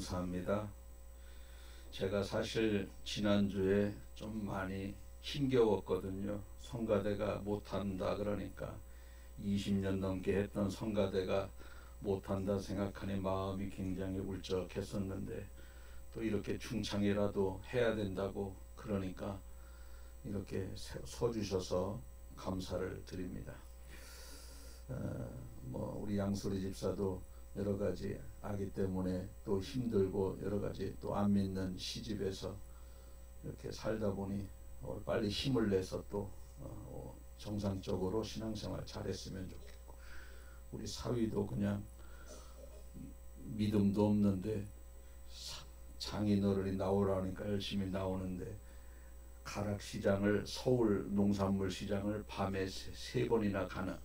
감사합니다. 제가 사실 지난주에 좀 많이 힘겨웠거든요. 성가대가 못한다 그러니까 20년 넘게 했던 성가대가 못한다 생각하니 마음이 굉장히 울적했었는데 또 이렇게 중창이라도 해야 된다고 그러니까 이렇게 서주셔서 감사를 드립니다. 우리 양소리 집사도 여러 가지 아기 때문에 또 힘들고 여러 가지 또 안 믿는 시집에서 이렇게 살다 보니 빨리 힘을 내서 또 정상적으로 신앙생활 잘했으면 좋겠고, 우리 사위도 그냥 믿음도 없는데 장인어른이 나오라니까 열심히 나오는데 가락시장을 서울 농산물 시장을 밤에 세 번이나 가는,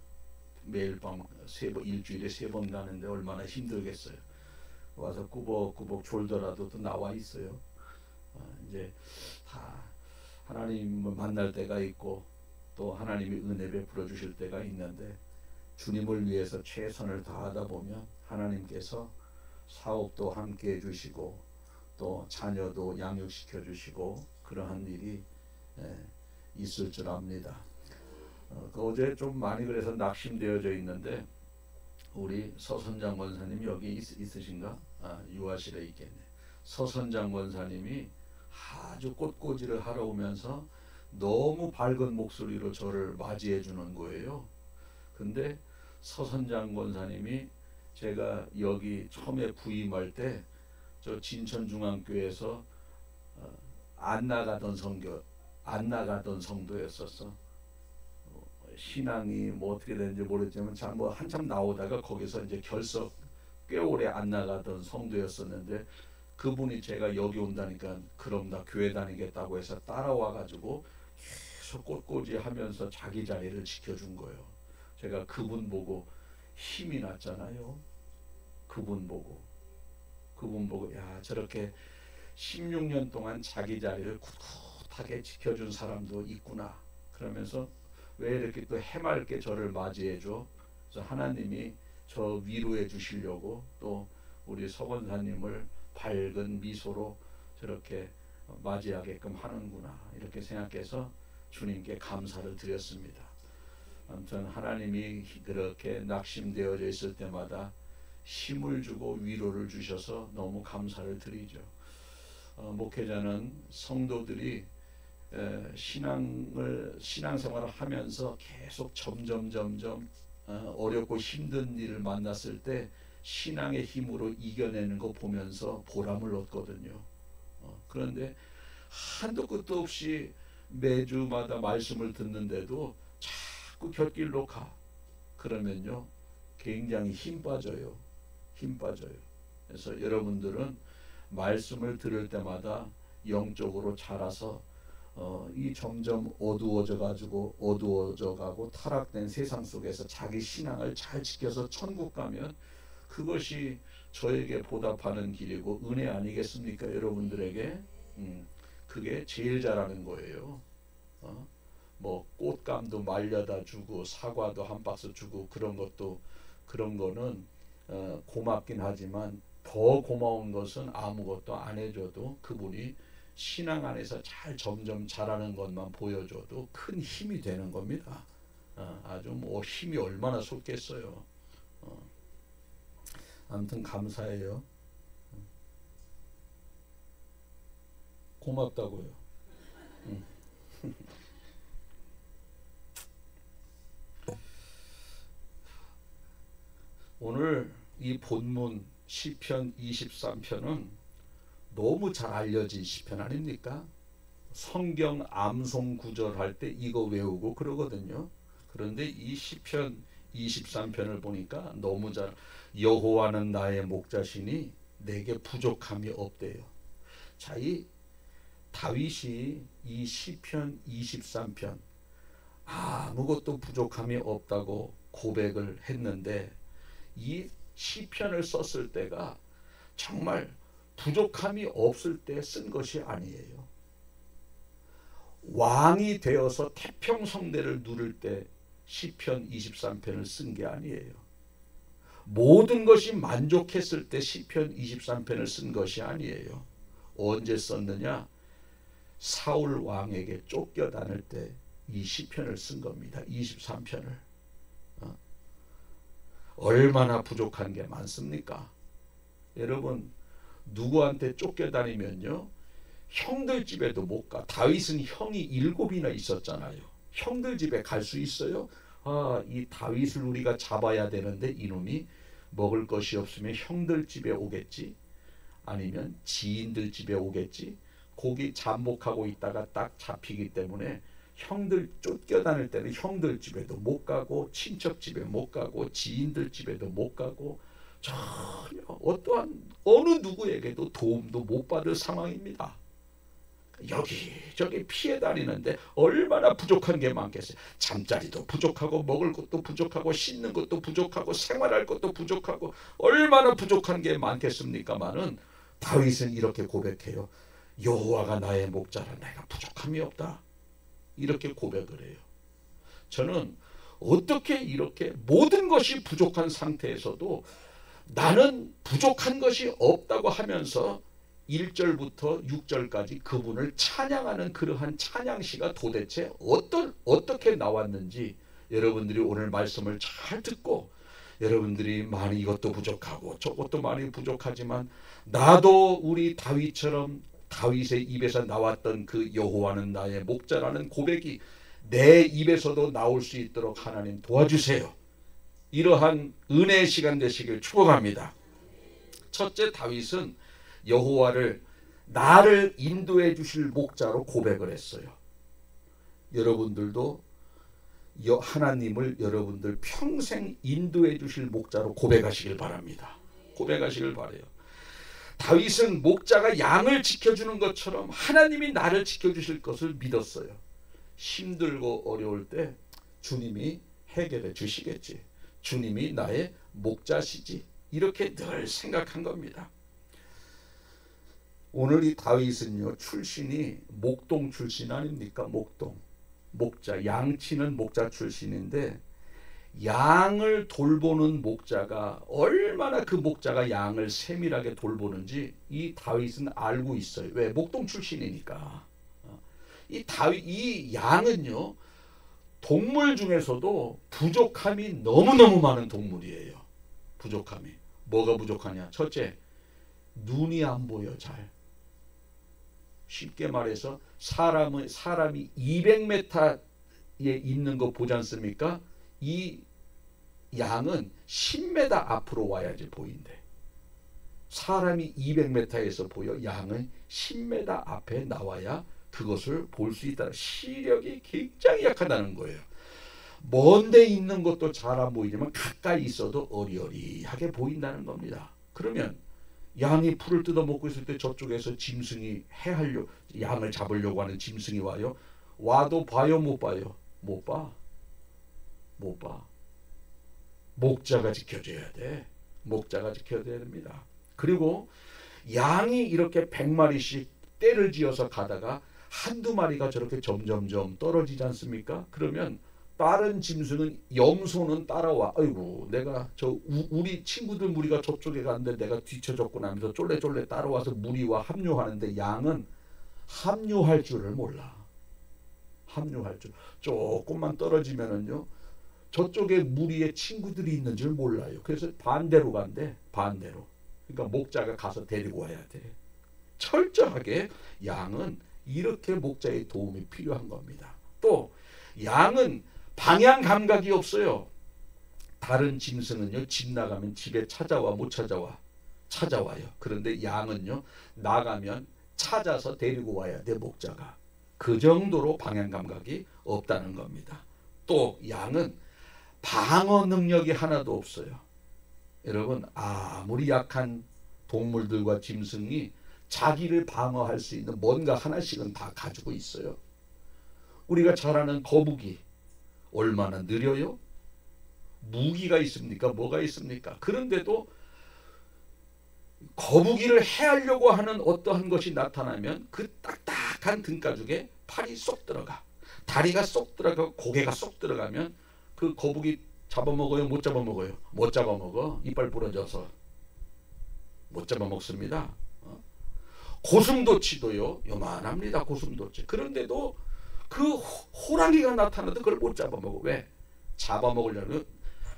매일 밤 일주일에 3번 가는데 얼마나 힘들겠어요. 와서 꾸벅꾸벅 졸더라도 또 나와 있어요. 이제 다 하나님을 만날 때가 있고 또 하나님이 은혜 베풀어 주실 때가 있는데, 주님을 위해서 최선을 다하다 보면 하나님께서 사업도 함께 해주시고 또 자녀도 양육시켜 주시고 그러한 일이 있을 줄 압니다. 어제 좀 많이 그래서 낙심되어져 있는데, 우리 서선장 권사님 여기 있으신가? 유아실에 있겠네. 서선장 권사님이 아주 꽃꽂이를 하러 오면서 너무 밝은 목소리로 저를 맞이해 주는 거예요. 근데 서선장 권사님이 제가 여기 처음에 부임할 때 저 진천중앙교회에서 안 나가던 성도였었어. 신앙이 어떻게 되는지 모르겠지만 한참 나오다가 거기서 이제 결석 꽤 오래 안 나가던 성도였었는데, 그분이 제가 여기 온다니까 그럼 나 교회 다니겠다고 해서 따라와 가지고 계속 꽃꽂이 하면서 자기 자리를 지켜준 거예요. 제가 그분 보고 힘이 났잖아요. 그분 보고 야, 저렇게 16년 동안 자기 자리를 굳굳하게 지켜준 사람도 있구나. 그러면서 왜 이렇게 또 해맑게 저를 맞이해줘? 그래서 하나님이 저 위로해 주시려고 또 우리 서건사님을 밝은 미소로 저렇게 맞이하게끔 하는구나, 이렇게 생각해서 주님께 감사를 드렸습니다. 아무튼 하나님이 그렇게 낙심되어져 있을 때마다 힘을 주고 위로를 주셔서 너무 감사를 드리죠. 목회자는 성도들이 신앙생활을 하면서 계속 점점 어렵고 힘든 일을 만났을 때 신앙의 힘으로 이겨내는 거 보면서 보람을 얻거든요. 그런데 한도 끝도 없이 매주마다 말씀을 듣는데도 자꾸 곁길로 가. 그러면요 굉장히 힘 빠져요. 그래서 여러분들은 말씀을 들을 때마다 영적으로 자라서 이 점점 어두워져 가고 타락된 세상 속에서 자기 신앙을 잘 지켜서 천국 가면 그것이 저에게 보답하는 길이고 은혜 아니겠습니까? 여러분들에게 그게 제일 잘하는 거예요. 꽃감도 말려다 주고 사과도 한 박스 주고 그런 거는 고맙긴 하지만 더 고마운 것은 아무것도 안 해줘도 그분이 신앙 안에서 점점 자라는 것만 보여줘도 큰 힘이 되는 겁니다. 아주 힘이 얼마나 솟겠어요. 아무튼 감사해요. 고맙다고요. 오늘 이 본문 시편 23편은 너무 잘 알려진 시편 아닙니까? 성경 암송 구절할 때 이거 외우고 그러거든요. 그런데 이 시편 23편을 보니까 너무 잘, 여호와는 나의 목자시니 내게 부족함이 없대요. 자, 이 다윗이 이 시편 23편 아무것도 부족함이 없다고 고백을 했는데, 이 시편을 썼을 때가 정말 부족함이 없을 때 쓴 것이 아니에요. 왕이 되어서 태평성대를 누릴 때 시편 23편을 쓴 게 아니에요. 모든 것이 만족했을 때 시편 23편을 쓴 것이 아니에요. 언제 썼느냐? 사울 왕에게 쫓겨다닐 때 이 시편을 쓴 겁니다. 23편을. 얼마나 부족한 게 많습니까? 여러분, 누구한테 쫓겨다니면요, 형들 집에도 못 가. 다윗은 형이 7이나 있었잖아요. 형들 집에 갈 수 있어요? 이 다윗을 우리가 잡아야 되는데 이놈이 먹을 것이 없으면 형들 집에 오겠지, 아니면 지인들 집에 오겠지. 거기 잠복하고 있다가 딱 잡히기 때문에 형들 쫓겨다닐 때는 형들 집에도 못 가고, 친척 집에 못 가고, 지인들 집에도 못 가고, 전혀 어떠한 어느 누구에게도 도움도 못 받을 상황입니다. 여기저기 피해 다니는데 얼마나 부족한 게 많겠어요. 잠자리도 부족하고, 먹을 것도 부족하고, 씻는 것도 부족하고, 생활할 것도 부족하고, 얼마나 부족한 게 많겠습니까마는 다윗은 이렇게 고백해요. 여호와가 나의 목자라, 내가 부족함이 없다. 이렇게 고백을 해요. 저는 어떻게 이렇게 모든 것이 부족한 상태에서도 나는 부족한 것이 없다고 하면서 1절부터 6절까지 그분을 찬양하는 그러한 찬양시가 도대체 어떻게 나왔는지, 여러분들이 오늘 말씀을 잘 듣고, 여러분들이 많이 이것도 부족하고 저것도 많이 부족하지만 나도 우리 다윗처럼 다윗의 입에서 나왔던 그 여호와는 나의 목자라는 고백이 내 입에서도 나올 수 있도록 하나님 도와주세요. 이러한 은혜의 시간 되시길 축복합니다. 첫째, 다윗은 여호와를 나를 인도해 주실 목자로 고백을 했어요. 여러분들도 하나님을 여러분들 평생 인도해 주실 목자로 고백하시길 바랍니다. 고백하시길 바라요. 다윗은 목자가 양을 지켜주는 것처럼 하나님이 나를 지켜주실 것을 믿었어요. 힘들고 어려울 때 주님이 해결해 주시겠지, 주님이 나의 목자시지, 이렇게 늘 생각한 겁니다. 오늘 이 다윗은요, 출신이 목동 출신 아닙니까? 목자, 양치는 목자 출신인데, 양을 돌보는 목자가 얼마나 그 목자가 양을 세밀하게 돌보는지 이 다윗은 알고 있어요. 왜? 목동 출신이니까. 이 양은요, 동물 중에서도 부족함이 너무너무 많은 동물이에요. 부족함이. 뭐가 부족하냐? 첫째, 눈이 안 보여 잘. 쉽게 말해서 사람이 200m에 있는 거 보지 않습니까? 이 양은 10m 앞으로 와야지 보인대. 사람이 200m에서 보여. 양은 10m 앞에 나와야 그것을 볼 수 있다. 시력이 굉장히 약하다는 거예요. 먼데 있는 것도 잘 안 보이지만 가까이 있어도 어리어리하게 보인다는 겁니다. 그러면 양이 풀을 뜯어먹고 있을 때 저쪽에서 짐승이 양을 잡으려고 하는 짐승이 와요. 와도 봐요, 못 봐요? 못 봐. 목자가 지켜줘야 돼. 목자가 지켜줘야 됩니다. 그리고 양이 이렇게 100마리씩 떼를 지어서 가다가 한두 마리가 저렇게 점점점 떨어지지 않습니까? 그러면 다른 짐승은, 염소는 따라와. 아이고, 내가 우리 친구들 무리가 저쪽에 가는데 내가 뒤쳐졌구나 하면서 쫄래쫄래 따라와서 무리와 합류하는데, 양은 합류할 줄을 몰라. 합류할 줄. 조금만 떨어지면은요, 저쪽에 무리에 친구들이 있는 줄 몰라요. 그래서 반대로 간대. 반대로. 그러니까 목자가 가서 데리고 와야 돼. 철저하게 양은 이렇게 목자의 도움이 필요한 겁니다. 또 양은 방향 감각이 없어요. 다른 짐승은요, 집 나가면 집에 찾아와 못 찾아와? 찾아와요. 그런데 양은요, 나가면 찾아서 데리고 와야 돼, 목자가. 그 정도로 방향 감각이 없다는 겁니다. 또 양은 방어 능력이 하나도 없어요. 여러분, 아무리 약한 동물들과 짐승이 자기를 방어할 수 있는 뭔가 하나씩은 다 가지고 있어요. 우리가 잘 아는 거북이 얼마나 느려요? 무기가 있습니까? 뭐가 있습니까? 그런데도 거북이를 해하려고 하는 어떠한 것이 나타나면 그 딱딱한 등가죽에 팔이 쏙 들어가, 다리가 쏙 들어가고 고개가 쏙 들어가면 그 거북이 잡아먹어요? 못 잡아먹어요? 못 잡아먹어. 이빨 부러져서 못 잡아먹습니다. 고슴도치도요 요만합니다. 고슴도치. 그런데도 그 호랑이가 나타나도 그걸 못 잡아먹어. 왜? 잡아먹으려면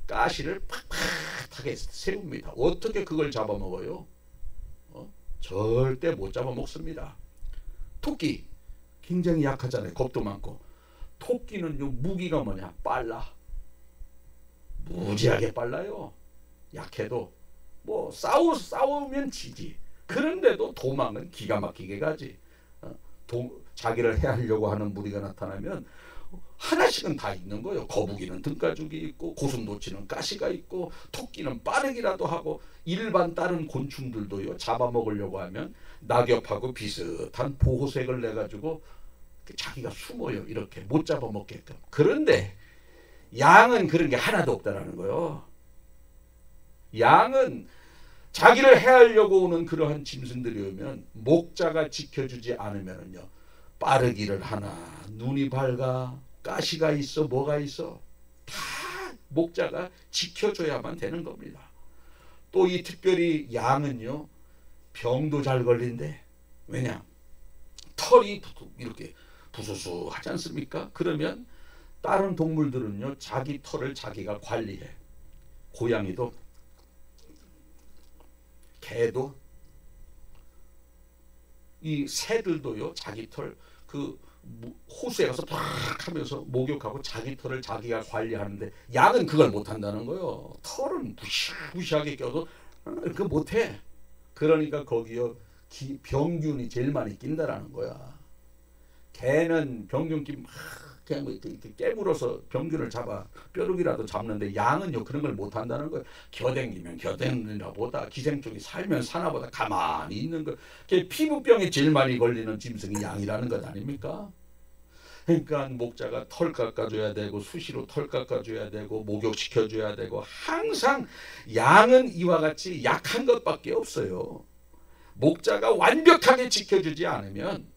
가시를 팍팍하게 세웁니다. 어떻게 그걸 잡아먹어요? 절대 못 잡아먹습니다. 토끼 굉장히 약하잖아요. 겁도 많고. 토끼는요 무기가 뭐냐? 빨라. 무지하게 빨라요. 약해도 뭐 싸우면 지지. 그런데도 도망은 기가 막히게 가지. 자기를 해하려고 하는 무리가 나타나면 하나씩은 다 있는 거예요. 거북이는 등가죽이 있고 고슴도치는 가시가 있고 토끼는 빠르기라도 하고 일반 다른 곤충들도요 잡아먹으려고 하면 낙엽하고 비슷한 보호색을 내가지고 자기가 숨어요. 이렇게 못 잡아먹게끔. 그런데 양은 그런 게 하나도 없다라는 거예요. 양은 자기를 해하려고 오는 그러한 짐승들이 오면 목자가 지켜주지 않으면요 빠르기를 하나, 눈이 밝아, 가시가 있어, 뭐가 있어, 다 목자가 지켜줘야만 되는 겁니다. 또 이 특별히 양은요 병도 잘 걸린대. 왜냐? 털이 이렇게 부수수하지 않습니까? 그러면 다른 동물들은요 자기 털을 자기가 관리해. 고양이도, 개도, 이 새들도요 자기 털 그 호수에 가서 팍 하면서 목욕하고 자기 털을 자기가 관리하는데 양은 그걸 못한다는 거예요. 털은 무시하게 껴도 그 못해. 그러니까 거기요 병균이 제일 많이 낀다라는 거야. 개는 병균 끼면 그냥 이렇게 깨물어서 병균을 잡아 뾰루기라도 잡는데 양은요 그런 걸 못한다는 거예요. 겨댕기면 겨댕기나 보다, 기생충이 살면 사나 보다 가만히 있는 거. 피부병에 제일 많이 걸리는 짐승이 양이라는 것 아닙니까? 그러니까 목자가 털 깎아줘야 되고 수시로 털 깎아줘야 되고 목욕시켜줘야 되고 항상 양은 이와 같이 약한 것밖에 없어요. 목자가 완벽하게 지켜주지 않으면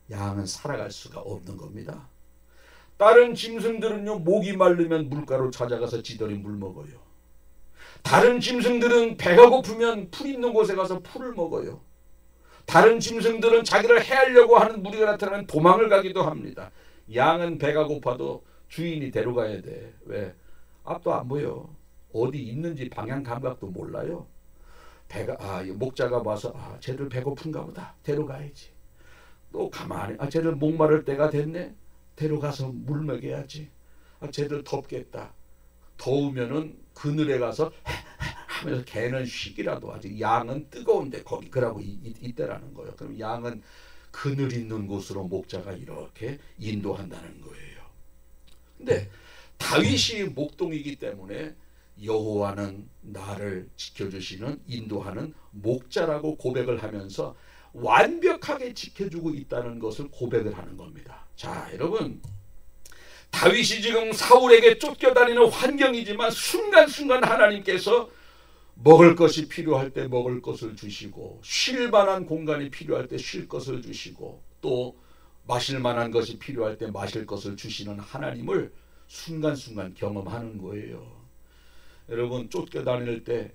양은 살아갈 수가 없는 겁니다. 다른 짐승들은요 목이 마르면 물가로 찾아가서 지들이 물 먹어요. 다른 짐승들은 배가 고프면 풀 있는 곳에 가서 풀을 먹어요. 다른 짐승들은 자기를 해하려고 하는 무리가 나타나면 도망을 가기도 합니다. 양은 배가 고파도 주인이 데려가야 돼. 왜? 앞도 안 보여. 어디 있는지 방향 감각도 몰라요. 목자가 와서 쟤들 배고픈가 보다. 데려가야지. 또 가만히 쟤들 목마를 때가 됐네. 데려가서 물 먹여야지. 쟤들 덥겠다. 더우면은 그늘에 가서 하면서 개는 쉬기라도 하지. 양은 뜨거운데 거기 그러고 있대라는 거예요. 그럼 양은 그늘 있는 곳으로 목자가 이렇게 인도한다는 거예요. 근데 다윗이 목동이기 때문에 여호와는 나를 지켜주시는 인도하는 목자라고 고백을 하면서 완벽하게 지켜주고 있다는 것을 고백을 하는 겁니다. 자, 여러분, 다윗이 지금 사울에게 쫓겨다니는 환경이지만 순간순간 하나님께서 먹을 것이 필요할 때 먹을 것을 주시고 쉴 만한 공간이 필요할 때 쉴 것을 주시고 또 마실 만한 것이 필요할 때 마실 것을 주시는 하나님을 순간순간 경험하는 거예요. 여러분, 쫓겨다닐 때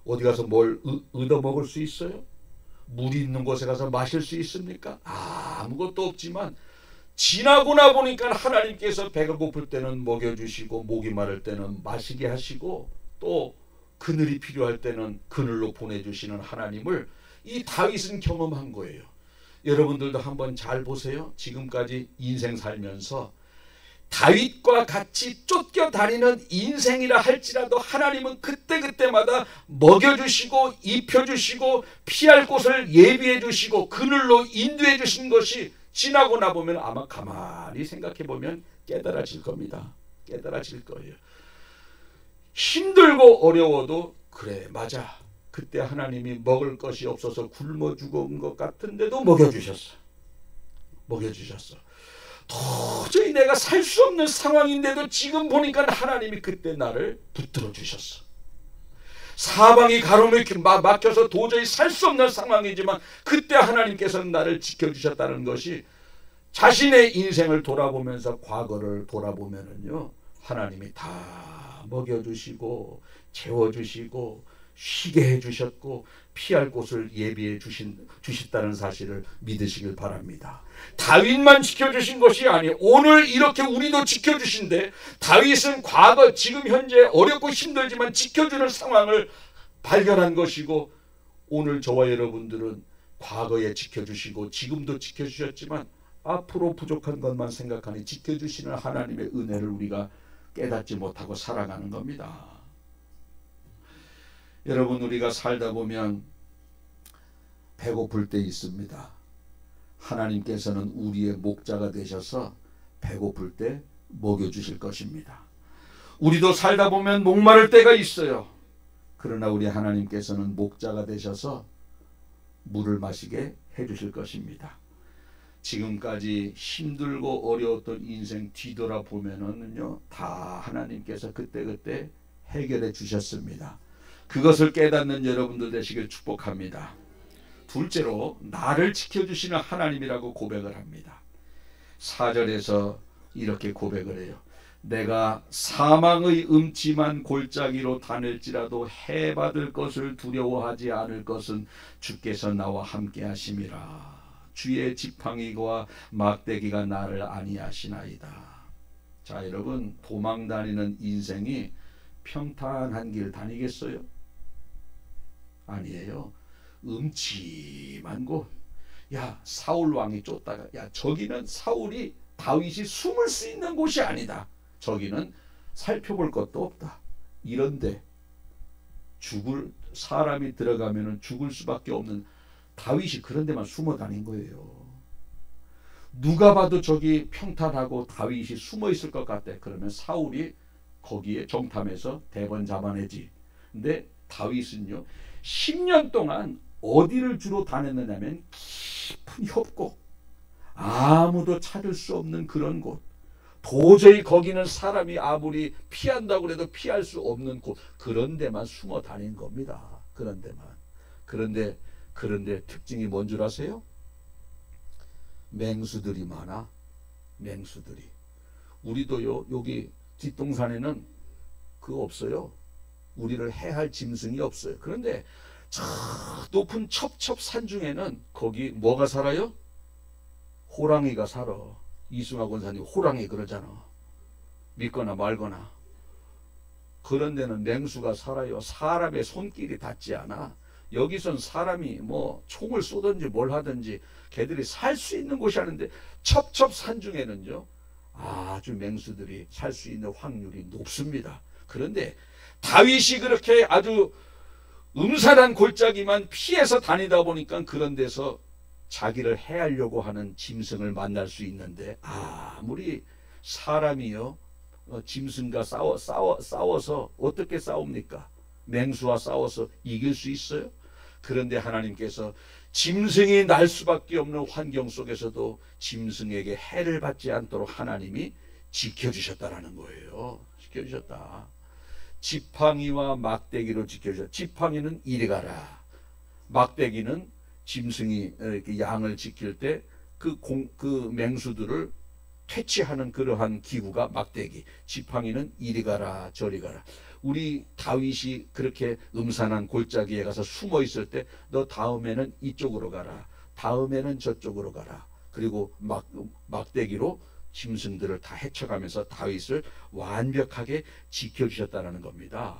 어디 가서 뭘 얻어먹을 수 있어요? 물이 있는 곳에 가서 마실 수 있습니까? 아무것도 없지만 지나고 나보니까 하나님께서 배가 고플 때는 먹여주시고 목이 마를 때는 마시게 하시고 또 그늘이 필요할 때는 그늘로 보내주시는 하나님을 이 다윗은 경험한 거예요. 여러분들도 한번 잘 보세요. 지금까지 인생 살면서 다윗과 같이 쫓겨다니는 인생이라 할지라도 하나님은 그때그때마다 먹여주시고 입혀주시고 피할 곳을 예비해주시고 그늘로 인도해주신 것이 지나고 나보면 아마 가만히 생각해보면 깨달아질 겁니다. 깨달아질 거예요. 힘들고 어려워도 그래 맞아. 그때 하나님이 먹을 것이 없어서 굶어 죽은 것 같은데도 먹여주셨어. 먹여주셨어. 도저히 내가 살 수 없는 상황인데도 지금 보니까 하나님이 그때 나를 붙들어 주셨어. 사방이 가로막혀서 도저히 살 수 없는 상황이지만 그때 하나님께서는 나를 지켜주셨다는 것이 자신의 인생을 돌아보면서 과거를 돌아보면은요 하나님이 다 먹여주시고 재워주시고 쉬게 해주셨고 피할 곳을 예비해 주셨다는 사실을 믿으시길 바랍니다. 다윗만 지켜주신 것이 아니에요. 오늘 이렇게 우리도 지켜주신데, 다윗은 과거 지금 현재 어렵고 힘들지만 지켜주는 상황을 발견한 것이고, 오늘 저와 여러분들은 과거에 지켜주시고 지금도 지켜주셨지만 앞으로 부족한 것만 생각하니 지켜주시는 하나님의 은혜를 우리가 깨닫지 못하고 살아가는 겁니다. 여러분, 우리가 살다 보면 배고플 때 있습니다. 하나님께서는 우리의 목자가 되셔서 배고플 때 먹여주실 것입니다. 우리도 살다 보면 목마를 때가 있어요. 그러나 우리 하나님께서는 목자가 되셔서 물을 마시게 해주실 것입니다. 지금까지 힘들고 어려웠던 인생 뒤돌아보면은요, 다 하나님께서 그때그때 해결해 주셨습니다. 그것을 깨닫는 여러분들 되시길 축복합니다. 둘째로, 나를 지켜주시는 하나님이라고 고백을 합니다. 4절에서 이렇게 고백을 해요. 내가 사망의 음침한 골짜기로 다닐지라도 해받을 것을 두려워하지 않을 것은 주께서 나와 함께 하심이라. 주의 지팡이와 막대기가 나를 안위하시나이다. 자, 여러분, 도망 다니는 인생이 평탄한 길 다니겠어요? 아니에요. 음침한 곳. 야, 사울 왕이 쫓다가, 야, 저기는 사울이 다윗이 숨을 수 있는 곳이 아니다. 저기는 살펴볼 것도 없다. 이런데 죽을 사람이 들어가면은 죽을 수밖에 없는 다윗이 그런 데만 숨어 다닌 거예요. 누가 봐도 저기 평탄하고 다윗이 숨어 있을 것 같아. 그러면 사울이 거기에 정탐해서 대번 잡아내지. 근데 다윗은요, 10년 동안 어디를 주로 다녔느냐면 깊은 협곡, 아무도 찾을 수 없는 그런 곳, 도저히 거기는 사람이 아무리 피한다고 해도 피할 수 없는 곳, 그런 데만 숨어 다닌 겁니다. 그런 데만. 그런데 특징이 뭔 줄 아세요? 맹수들이 많아. 맹수들이. 우리도요, 여기 뒷동산에는 그거 없어요. 우리를 해할 짐승이 없어요. 그런데 저 높은 첩첩산 중에는 거기 뭐가 살아요? 호랑이가 살아. 이승화 권사님 호랑이 그러잖아. 믿거나 말거나. 그런 데는 맹수가 살아요. 사람의 손길이 닿지 않아. 여기선 사람이 뭐 총을 쏘든지 뭘 하든지 걔들이 살 수 있는 곳이 아닌데, 첩첩산 중에는요, 아주 맹수들이 살 수 있는 확률이 높습니다. 그런데 다윗이 그렇게 아주 음산한 골짜기만 피해서 다니다 보니까 그런 데서 자기를 해하려고 하는 짐승을 만날 수 있는데, 아무리 사람이요, 짐승과 싸워서 어떻게 싸웁니까? 맹수와 싸워서 이길 수 있어요? 그런데 하나님께서 짐승이 날 수밖에 없는 환경 속에서도 짐승에게 해를 받지 않도록 하나님이 지켜주셨다라는 거예요. 지켜주셨다. 지팡이와 막대기로 지켜주셨다. 지팡이는 이리 가라. 막대기는 짐승이 이렇게 양을 지킬 때 그 맹수들을 퇴치하는 그러한 기구가 막대기. 지팡이는 이리 가라 저리 가라. 우리 다윗이 그렇게 음산한 골짜기에 가서 숨어 있을 때, 너 다음에는 이쪽으로 가라, 다음에는 저쪽으로 가라. 그리고 막대기로 짐승들을 다 헤쳐가면서 다윗을 완벽하게 지켜주셨다는 겁니다.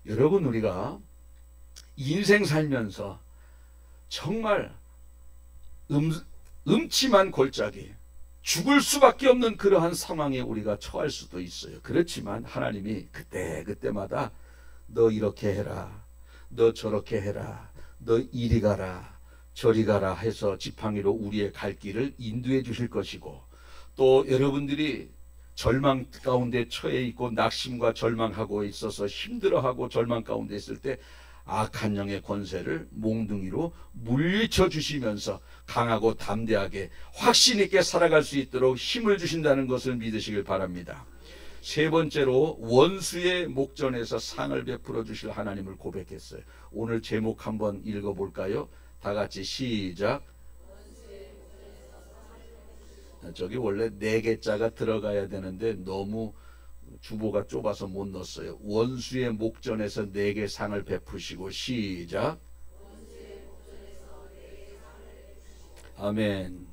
여러분, 우리가 인생 살면서 정말 음침한 골짜기, 죽을 수밖에 없는 그러한 상황에 우리가 처할 수도 있어요. 그렇지만 하나님이 그때마다 너 이렇게 해라, 너 저렇게 해라, 너 이리 가라 저리 가라 해서 지팡이로 우리의 갈 길을 인도해 주실 것이고, 또 여러분들이 절망 가운데 처해 있고 낙심과 절망하고 있어서 힘들어하고 절망 가운데 있을 때 악한 영의 권세를 몽둥이로 물리쳐 주시면서 강하고 담대하게 확신 있게 살아갈 수 있도록 힘을 주신다는 것을 믿으시길 바랍니다. 세 번째로, 원수의 목전에서 상을 베풀어 주실 하나님을 고백했어요. 오늘 제목 한번 읽어볼까요? 다 같이 시작. 저기 원래 4개자가 들어가야 되는데 너무 주보가 좁아서 못 넣었어요. 원수의 목전에서 내게 상을 베푸시고. 시작. 아멘.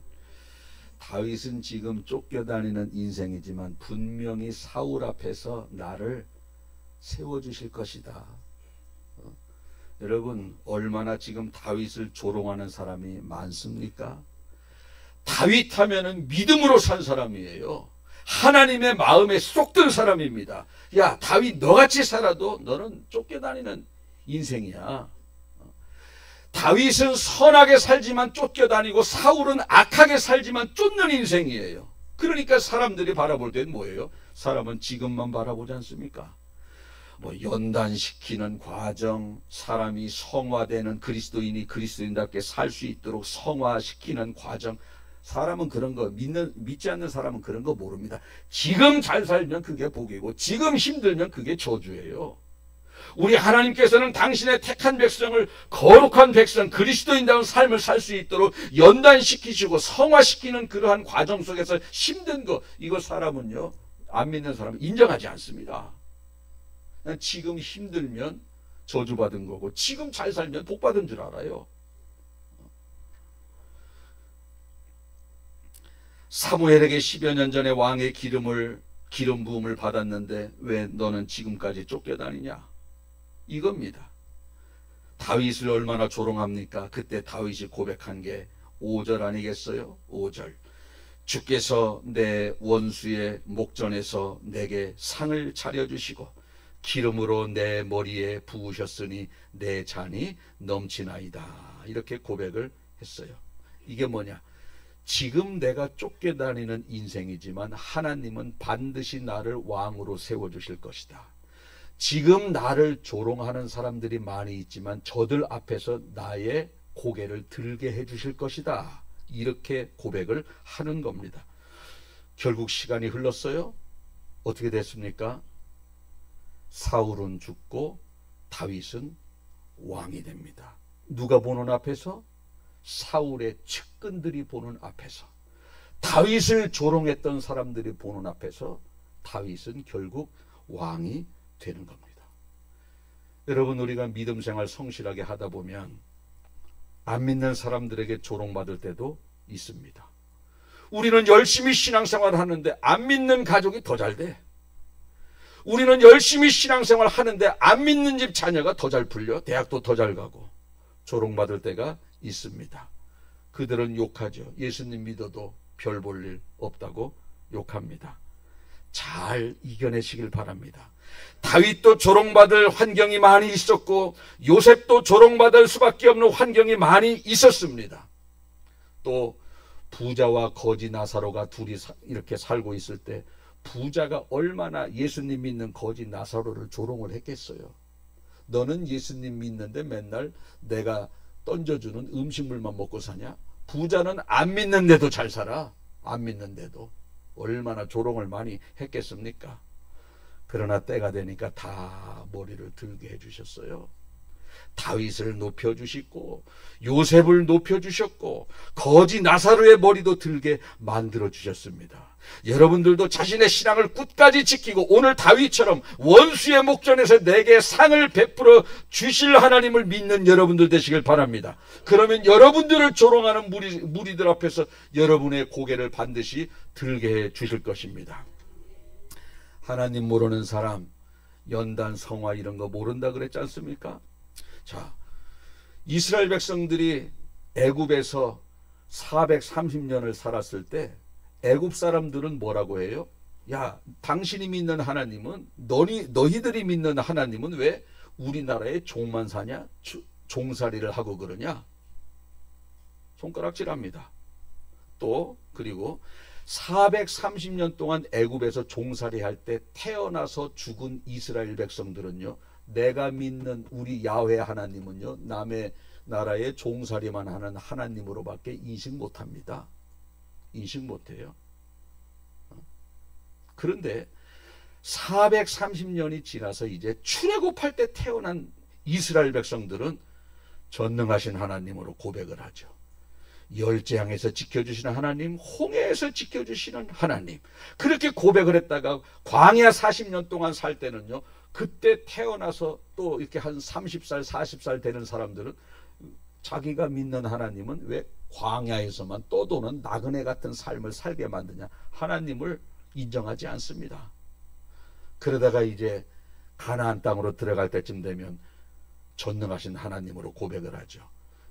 다윗은 지금 쫓겨다니는 인생이지만 분명히 사울 앞에서 나를 세워주실 것이다. 여러분, 얼마나 지금 다윗을 조롱하는 사람이 많습니까? 다윗 하면은 믿음으로 산 사람이에요. 하나님의 마음에 쏙 든 사람입니다. 야, 다윗 너같이 살아도 너는 쫓겨다니는 인생이야. 다윗은 선하게 살지만 쫓겨다니고 사울은 악하게 살지만 쫓는 인생이에요. 그러니까 사람들이 바라볼 때는 뭐예요? 사람은 지금만 바라보지 않습니까? 뭐 연단시키는 과정, 사람이 성화되는, 그리스도인이 그리스도인답게 살 수 있도록 성화시키는 과정. 사람은 그런 거 믿지 않는 사람은 그런 거 모릅니다. 지금 잘 살면 그게 복이고 지금 힘들면 그게 저주예요. 우리 하나님께서는 당신의 택한 백성을 거룩한 백성, 그리스도인다운 삶을 살 수 있도록 연단시키시고 성화시키는 그러한 과정 속에서 힘든 거, 이거 사람은요, 안 믿는 사람은 인정하지 않습니다. 그냥 지금 힘들면 저주받은 거고 지금 잘 살면 복받은 줄 알아요. 사무엘에게 10여 년 전에 왕의 기름 부음을 받았는데 왜 너는 지금까지 쫓겨다니냐? 이겁니다. 다윗을 얼마나 조롱합니까? 그때 다윗이 고백한 게 5절 아니겠어요? 5절. 주께서 내 원수의 목전에서 내게 상을 차려주시고 기름으로 내 머리에 부으셨으니 내 잔이 넘치나이다. 이렇게 고백을 했어요. 이게 뭐냐? 지금 내가 쫓겨다니는 인생이지만 하나님은 반드시 나를 왕으로 세워주실 것이다. 지금 나를 조롱하는 사람들이 많이 있지만 저들 앞에서 나의 고개를 들게 해주실 것이다. 이렇게 고백을 하는 겁니다. 결국 시간이 흘렀어요. 어떻게 됐습니까? 사울은 죽고 다윗은 왕이 됩니다. 누가 보는 앞에서? 사울의 측근들이 보는 앞에서, 다윗을 조롱했던 사람들이 보는 앞에서 다윗은 결국 왕이 되는 겁니다. 여러분, 우리가 믿음 생활 성실하게 하다 보면 안 믿는 사람들에게 조롱받을 때도 있습니다. 우리는 열심히 신앙생활 하는데 안 믿는 가족이 더 잘 돼. 우리는 열심히 신앙생활 하는데 안 믿는 집 자녀가 더 잘 풀려. 대학도 더 잘 가고. 조롱받을 때가 있습니다. 그들은 욕하죠. 예수님 믿어도 별 볼 일 없다고 욕합니다. 잘 이겨내시길 바랍니다. 다윗도 조롱받을 환경이 많이 있었고 요셉도 조롱받을 수밖에 없는 환경이 많이 있었습니다. 또 부자와 거지 나사로가 둘이 이렇게 살고 있을 때 부자가 얼마나 예수님 믿는 거지 나사로를 조롱을 했겠어요. 너는 예수님 믿는데 맨날 내가 던져주는 음식물만 먹고 사냐? 부자는 안 믿는데도 잘 살아. 안 믿는데도. 얼마나 조롱을 많이 했겠습니까? 그러나 때가 되니까 다 머리를 들게 해주셨어요. 다윗을 높여주시고 요셉을 높여주셨고 거지 나사로의 머리도 들게 만들어주셨습니다. 여러분들도 자신의 신앙을 끝까지 지키고 오늘 다윗처럼 원수의 목전에서 내게 상을 베풀어 주실 하나님을 믿는 여러분들 되시길 바랍니다. 그러면 여러분들을 조롱하는 무리들 앞에서 여러분의 고개를 반드시 들게 해 주실 것입니다. 하나님 모르는 사람 연단 성화 이런 거 모른다 그랬지 않습니까? 자, 이스라엘 백성들이 애굽에서 430년을 살았을 때 애굽 사람들은 뭐라고 해요? 야, 당신이 믿는 하나님은 너희들이 믿는 하나님은 왜 우리나라에 종만 사냐? 종살이를 하고 그러냐? 손가락질합니다. 또 그리고 430년 동안 애굽에서 종살이 할 때 태어나서 죽은 이스라엘 백성들은요, 내가 믿는 우리 야훼 하나님은요, 남의 나라에 종살이만 하는 하나님으로밖에 인식 못합니다. 인식 못해요. 그런데 430년이 지나서 이제 출애굽할 때 태어난 이스라엘 백성들은 전능하신 하나님으로 고백을 하죠. 열재앙에서 지켜주시는 하나님, 홍해에서 지켜주시는 하나님, 그렇게 고백을 했다가 광야 40년 동안 살 때는요, 그때 태어나서 또 이렇게 한 30살 40살 되는 사람들은 자기가 믿는 하나님은 왜 광야에서만 떠도는 나그네 같은 삶을 살게 만드냐, 하나님을 인정하지 않습니다. 그러다가 이제 가나안 땅으로 들어갈 때쯤 되면 전능하신 하나님으로 고백을 하죠.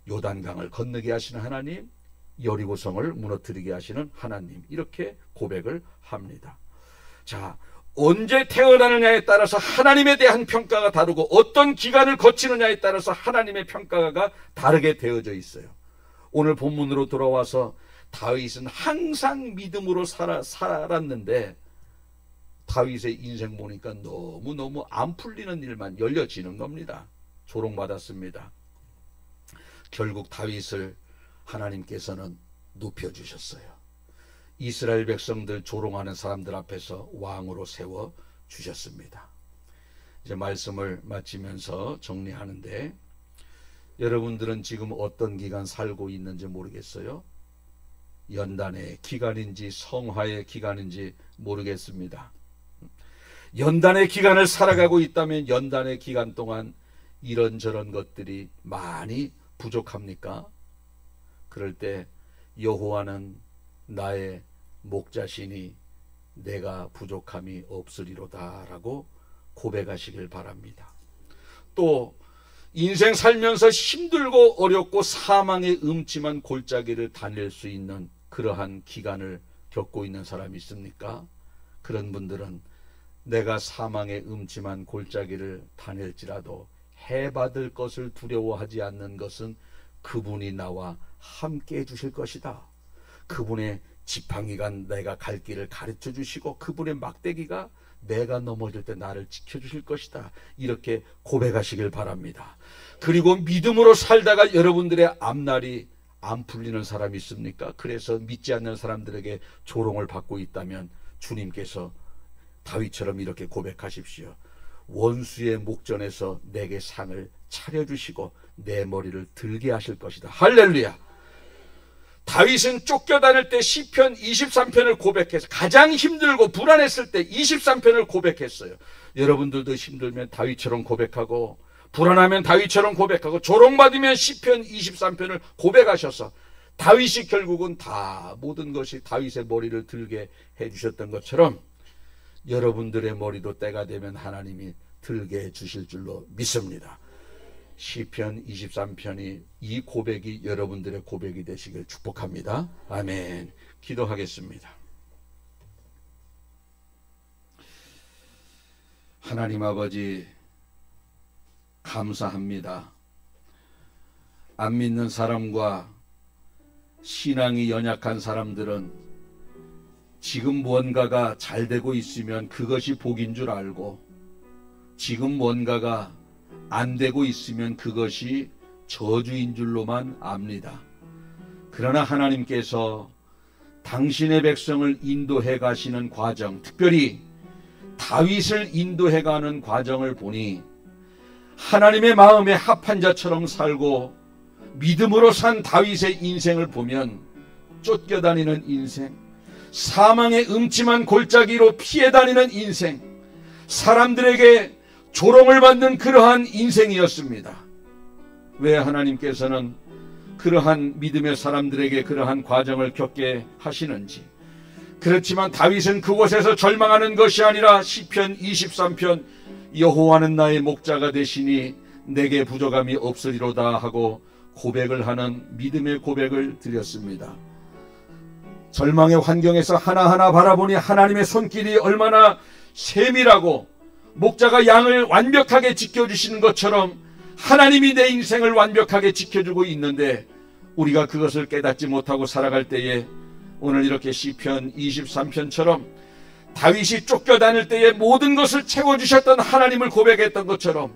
요단강을 건너게 하시는 하나님, 여리고성을 무너뜨리게 하시는 하나님, 이렇게 고백을 합니다. 자, 언제 태어나느냐에 따라서 하나님에 대한 평가가 다르고 어떤 기간을 거치느냐에 따라서 하나님의 평가가 다르게 되어져 있어요. 오늘 본문으로 돌아와서 다윗은 항상 믿음으로 살았는데 다윗의 인생 보니까 너무너무 안 풀리는 일만 열려지는 겁니다. 조롱받았습니다. 결국 다윗을 하나님께서는 높여주셨어요. 이스라엘 백성들 조롱하는 사람들 앞에서 왕으로 세워주셨습니다. 이제 말씀을 마치면서 정리하는데, 여러분들은 지금 어떤 기간 살고 있는지 모르겠어요. 연단의 기간인지 성화의 기간인지 모르겠습니다. 연단의 기간을 살아가고 있다면 연단의 기간 동안 이런저런 것들이 많이 부족합니까? 그럴 때 여호와는 나의 목자시니 내가 부족함이 없으리로다 라고 고백하시길 바랍니다. 또 인생 살면서 힘들고 어렵고 사망의 음침한 골짜기를 다닐 수 있는 그러한 기간을 겪고 있는 사람이 있습니까? 그런 분들은 내가 사망의 음침한 골짜기를 다닐지라도 해받을 것을 두려워하지 않는 것은 그분이 나와 함께 해주실 것이다. 그분의 지팡이가 내가 갈 길을 가르쳐 주시고 그분의 막대기가 내가 넘어질 때 나를 지켜주실 것이다. 이렇게 고백하시길 바랍니다. 그리고 믿음으로 살다가 여러분들의 앞날이 안 풀리는 사람이 있습니까? 그래서 믿지 않는 사람들에게 조롱을 받고 있다면 주님께서 다윗처럼 이렇게 고백하십시오. 원수의 목전에서 내게 상을 차려주시고 내 머리를 들게 하실 것이다. 할렐루야. 다윗은 쫓겨다닐 때 시편 23편을 고백해서 가장 힘들고 불안했을 때 23편을 고백했어요. 여러분들도 힘들면 다윗처럼 고백하고, 불안하면 다윗처럼 고백하고, 조롱받으면 시편 23편을 고백하셔서 다윗이 결국은 다 모든 것이 다윗의 머리를 들게 해주셨던 것처럼 여러분들의 머리도 때가 되면 하나님이 들게 해주실 줄로 믿습니다. 시편 23편이 이 고백이 여러분들의 고백이 되시길 축복합니다. 아멘. 기도하겠습니다. 하나님 아버지, 감사합니다. 안 믿는 사람과 신앙이 연약한 사람들은 지금 뭔가가 잘 되고 있으면 그것이 복인 줄 알고, 지금 뭔가가 안 되고 있으면 그것이 저주인 줄로만 압니다. 그러나 하나님께서 당신의 백성을 인도해 가시는 과정, 특별히 다윗을 인도해 가는 과정을 보니 하나님의 마음에 합한 자처럼 살고 믿음으로 산 다윗의 인생을 보면 쫓겨다니는 인생, 사망의 음침한 골짜기로 피해 다니는 인생, 사람들에게 조롱을 받는 그러한 인생이었습니다. 왜 하나님께서는 그러한 믿음의 사람들에게 그러한 과정을 겪게 하시는지. 그렇지만 다윗은 그곳에서 절망하는 것이 아니라 시편 23편 여호와는 나의 목자가 되시니 내게 부족함이 없으리로다 하고 고백을 하는 믿음의 고백을 드렸습니다. 절망의 환경에서 하나하나 바라보니 하나님의 손길이 얼마나 세밀하고 목자가 양을 완벽하게 지켜주시는 것처럼 하나님이 내 인생을 완벽하게 지켜주고 있는데 우리가 그것을 깨닫지 못하고 살아갈 때에 오늘 이렇게 시편 23편처럼 다윗이 쫓겨다닐 때에 모든 것을 채워주셨던 하나님을 고백했던 것처럼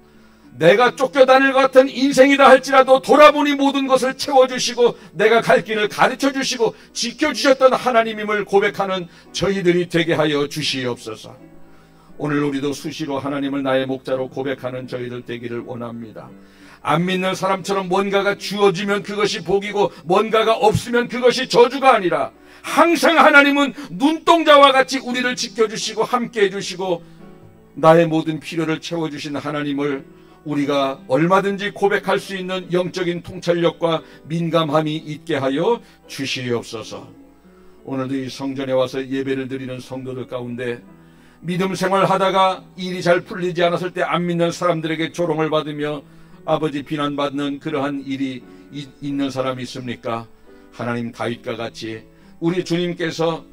내가 쫓겨다닐 것 같은 인생이다 할지라도 돌아보니 모든 것을 채워주시고 내가 갈 길을 가르쳐주시고 지켜주셨던 하나님임을 고백하는 저희들이 되게 하여 주시옵소서. 오늘 우리도 수시로 하나님을 나의 목자로 고백하는 저희들 되기를 원합니다. 안 믿는 사람처럼 뭔가가 주어지면 그것이 복이고 뭔가가 없으면 그것이 저주가 아니라 항상 하나님은 눈동자와 같이 우리를 지켜주시고 함께 해주시고 나의 모든 필요를 채워주신 하나님을 우리가 얼마든지 고백할 수 있는 영적인 통찰력과 민감함이 있게 하여 주시옵소서. 오늘도 이 성전에 와서 예배를 드리는 성도들 가운데 믿음 생활하다가 일이 잘 풀리지 않았을 때 안 믿는 사람들에게 조롱을 받으며 아버지 비난받는 그러한 일이 있는 사람이 있습니까? 하나님 다윗과 같이 우리 주님께서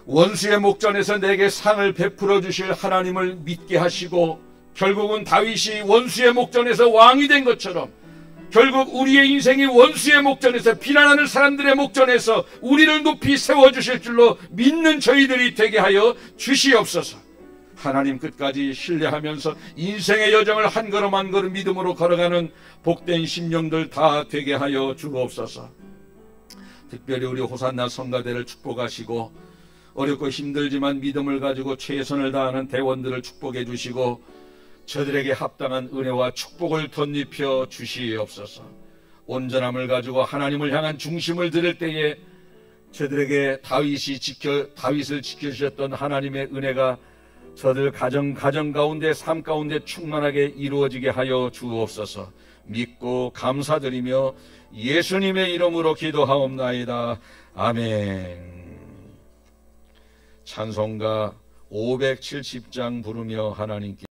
원수의 목전에서 내게 상을 베풀어 주실 하나님을 믿게 하시고 결국은 다윗이 원수의 목전에서 왕이 된 것처럼 결국 우리의 인생이 원수의 목전에서 비난하는 사람들의 목전에서 우리를 높이 세워주실 줄로 믿는 저희들이 되게 하여 주시옵소서. 하나님 끝까지 신뢰하면서 인생의 여정을 한 걸음 한 걸음 믿음으로 걸어가는 복된 심령들 다 되게 하여 주옵소서. 특별히 우리 호산나 성가대를 축복하시고 어렵고 힘들지만 믿음을 가지고 최선을 다하는 대원들을 축복해 주시고 저들에게 합당한 은혜와 축복을 덧입혀 주시옵소서. 온전함을 가지고 하나님을 향한 중심을 들을 때에 저들에게 다윗을 지켜주셨던 하나님의 은혜가 저들 가정 가운데 삶 가운데 충만하게 이루어지게 하여 주옵소서. 믿고 감사드리며 예수님의 이름으로 기도하옵나이다. 아멘. 찬송가 570장 부르며 하나님께